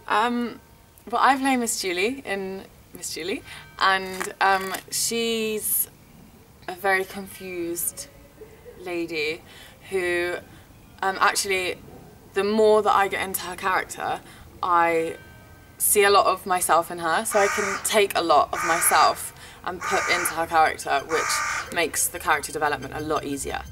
Well, I play Miss Julie in Miss Julie, and she's a very confused lady who actually, the more that I get into her character, I see a lot of myself in her, so I can take a lot of myself and put into her character, which makes the character development a lot easier.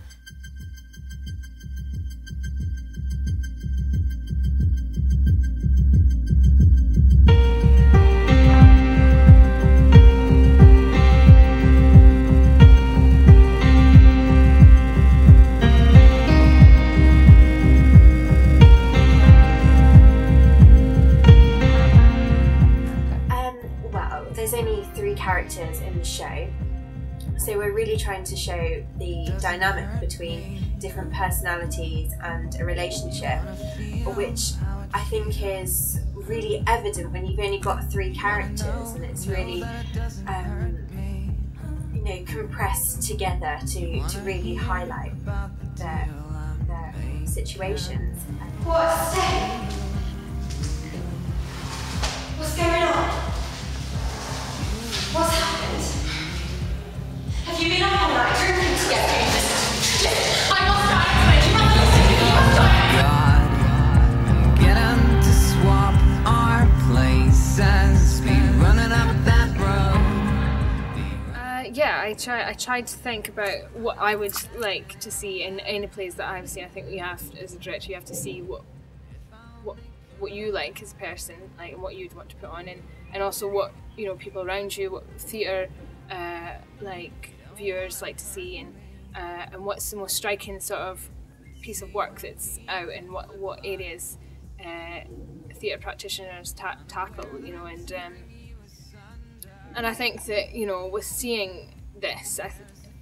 There's only 3 characters in the show, so we're really trying to show the dynamic between different personalities and a relationship, which I think is really evident when you've only got 3 characters, and it's really you know, compressed together to really highlight their situations. What's What's going on? What's happened? Have you been up all night drinking together? Listen, I must die. You must listen to me. You must die. Get them to swap our places. Be running up that road. Yeah, I tried to think about what I would like to see in any plays that I've seen. I think you have, as a director, you have to see what you like as a person, like, and what you'd want to put on, and also what, you know, people around you, what theatre like viewers like to see, and what's the most striking sort of piece of work that's out, and what areas theatre practitioners tackle, you know, and I think that, you know, with seeing this,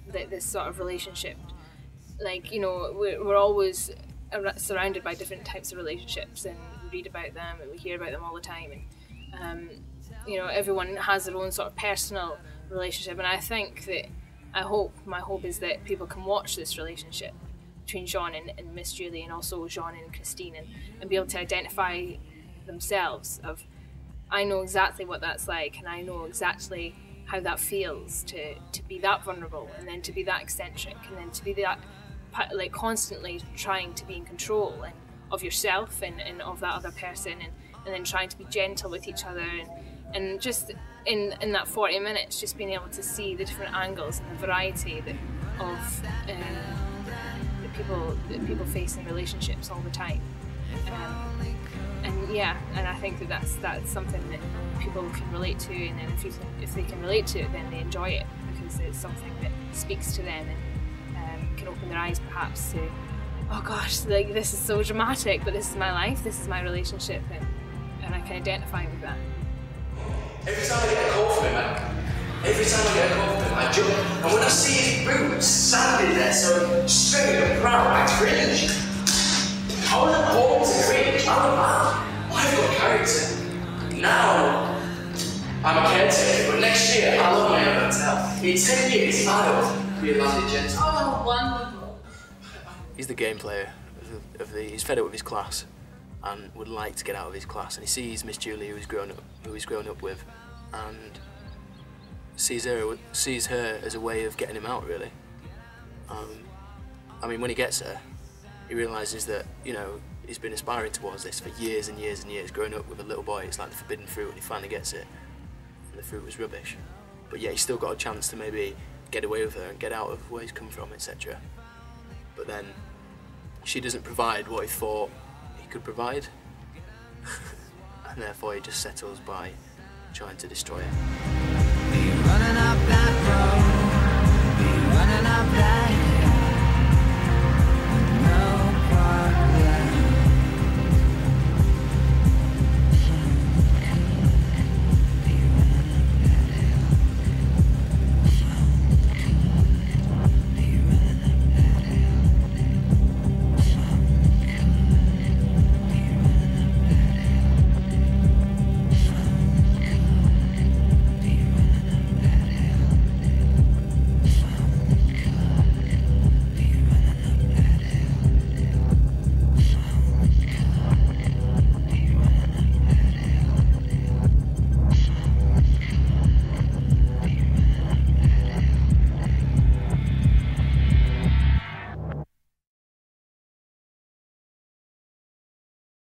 this sort of relationship, like, you know, we're always surrounded by different types of relationships, and we read about them and we hear about them all the time, and you know, everyone has their own sort of personal relationship, and I think that my hope is that people can watch this relationship between Jean and Miss Julie, and also Jean and Christine, and be able to identify themselves of, I know exactly what that's like, and I know exactly how that feels to be that vulnerable, and then to be that eccentric, and then to be that, like, constantly trying to be in control of yourself and of that other person, and then trying to be gentle with each other, and just in that 40 minutes, just being able to see the different angles and the variety of that people face in relationships all the time. And yeah, and I think that's something that people can relate to, and then if they can relate to it, then they enjoy it, because it's something that speaks to them and can open their eyes perhaps to, oh gosh, like, this is so dramatic, but this is my life, this is my relationship, and I can identify with that. Every time I get a call from him, I jump, and when I see his boots standing there so straight and proud, I cringe. I wasn't born to cringe, I'm a man. I've got character. Now, I'm a caretaker, but next year I'll own my own hotel. In 10 years, I'll be a landed gentleman. Oh, wonderful. He's the game player he's fed up with his class and would like to get out of his class, and he sees Miss Julie, who he's grown up with, and sees her as a way of getting him out, really. I mean, when he gets her, he realises that, you know, he's been aspiring towards this for years and years and years. Growing up with a little boy, it's like the forbidden fruit, and he finally gets it, and the fruit was rubbish. But yeah, he's still got a chance to maybe get away with her and get out of where he's come from, etc. But then she doesn't provide what he thought he could provide, and therefore he just settles by trying to destroy it. Be running up that road, be running up that